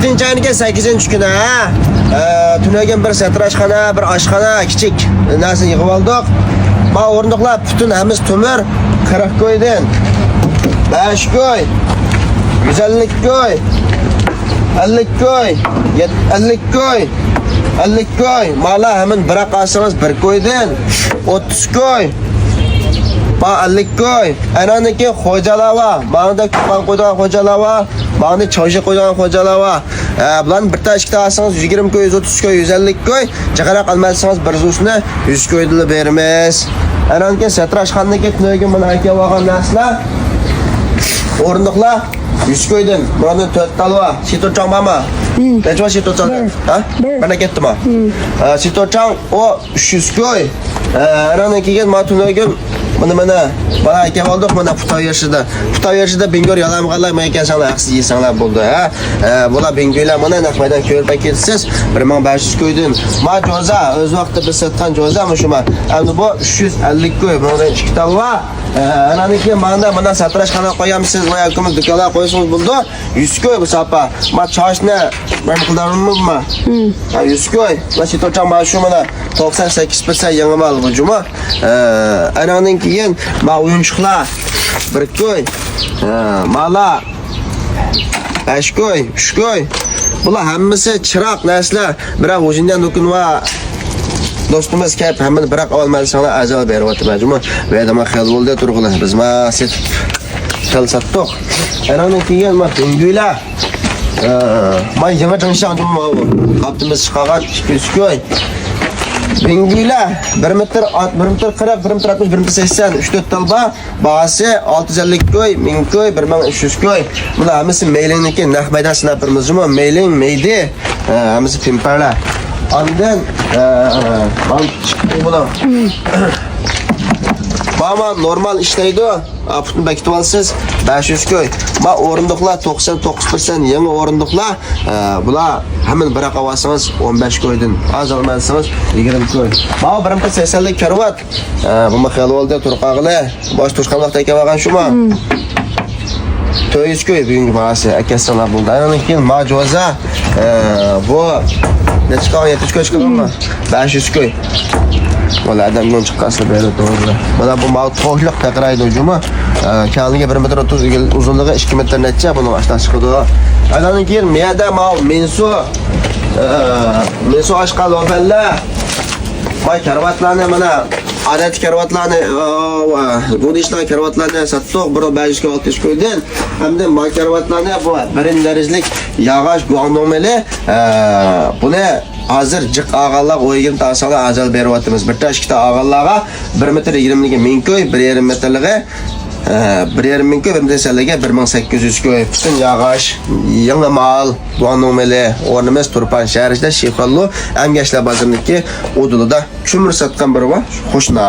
7. ayının 8. günü ha. Tünegen bir satraşxana, bir aşxana, kichik narsani yig'ib oldik. Ma o'rindiqlar butun hamiz temir 40 koydan. 5 koy. 150 koy. 50 koy. 50 koy. 50 koy. Mala hemen bırak alsanız bir koydan. 30 koy. Ma 50 koy. Ananiki xo'jalava. Manda kupan qo'ygan xo'jalava. Manda choyshi qo'ygan xo'jalava. Bularni bir ta ikkita alsangiz 120 koy, 130 koy, 150 koy. Chaqara qilmasangiz bir zusni 100 koydili beramiz. Ananiki satrashxonniki tunagan mana aka olgan narsalar. O'rindiqlar 100 koydan. Bularni 4 talva. Sitochang bormi? Necha sitochang? Ha? Mana ketdimi? Sitochang o 300 koy. Ananikiga ma tunagan mana aka oldik mana puta yerishida bingor yalamg'anlar men ekansanlar haqsiz yesanlar bo'ldi ha. Bular bingoylar mana naqmaydan ko'rpa kelsiz 1500 koydan. Ma joza o'z vaqtida biz satgan joza shu ma. Endi bu 350 koy. Bundan 2 talva. Ananiki mana satrashxona qo'yamsiz va yoki do'konlar qo'ysangiz bo'ldi. 100 koy bu sapa. Ma choshni men qildarimmi? 100 koy. Va sitocham mana shu mana 98% yangi mal bu juma. Ananing keyin ma o'yinchiqlar 1 koy. Mala 5 koy, 3 koy. Bular hammasi chiroq narsalar. Biroq o'zindan do'kon va do'stimiz kelib hammani biroq olmasanlar ajal beryapti majmua. Bu yerda men xiyol bo'ldi turg'ular. Biz ma set xil satdik. Ananing keyin ma bingoylar. Ma yangi chiqishgan juma bu. Qaptimiz chiqqan 200 koy. Bingoylar 1 metr 40, 1 metr 60, 1 metr 80, 3-4 talba, bahası 650 koy, 1000 koy, 1300 koy. Bular hammasi meylingniki naqmaydan sinab turmiz. Meyling, meydi, hammasi pimparlar. Ondan buni Bama normal ishlaydi. Aputni bekitib olsiz 500 koy. Ma o'rindiqlar 99% yangi o'rindiqlar. Bular hamma biroq olsangiz 15 koydan, az olmasangiz 20 koy. Ma 180 lik karvat. Bu xiyolda turqag'li, bosh turqamliqda aka olgan shumi? 400 koy bugungi bahasi akasilar bo'ldi. Aynan keyin majoza bu necha qon 70 koy chiqadimi? 500 koy. Valla adamdan chiqqansa beradi to'g'ri. Mana bu mal to'liq taqraydi juma. Kalniga 1 metr 30 uzunligi 2 metr necha buni ashdan chiqadi. Aynan keyin miyada mal mensu oshqal o'falla. May karvatlarni mana adat karvatlarni godishlar karvatlarni sattoq 1500 ga 600 koydan. Hamda may karvatlarni bu birinchi darajalik yog'och guangdongmeli buni hazır jiq ağallar o'ygan tasalar ajal beryapmiz. Bir ta ikkita ağallarga 1 metr 20 ga 1000 koy, 1,5 metrliga 1,5 ming koy, 1 metrliga 1800 koy. Bütün yog'och, yangi mal, guangdongmeli o'rnimiz Turpan shahrida Shefallo Amgashlar bozorniki o'dulida chumur satgan biri bor. Qo'shna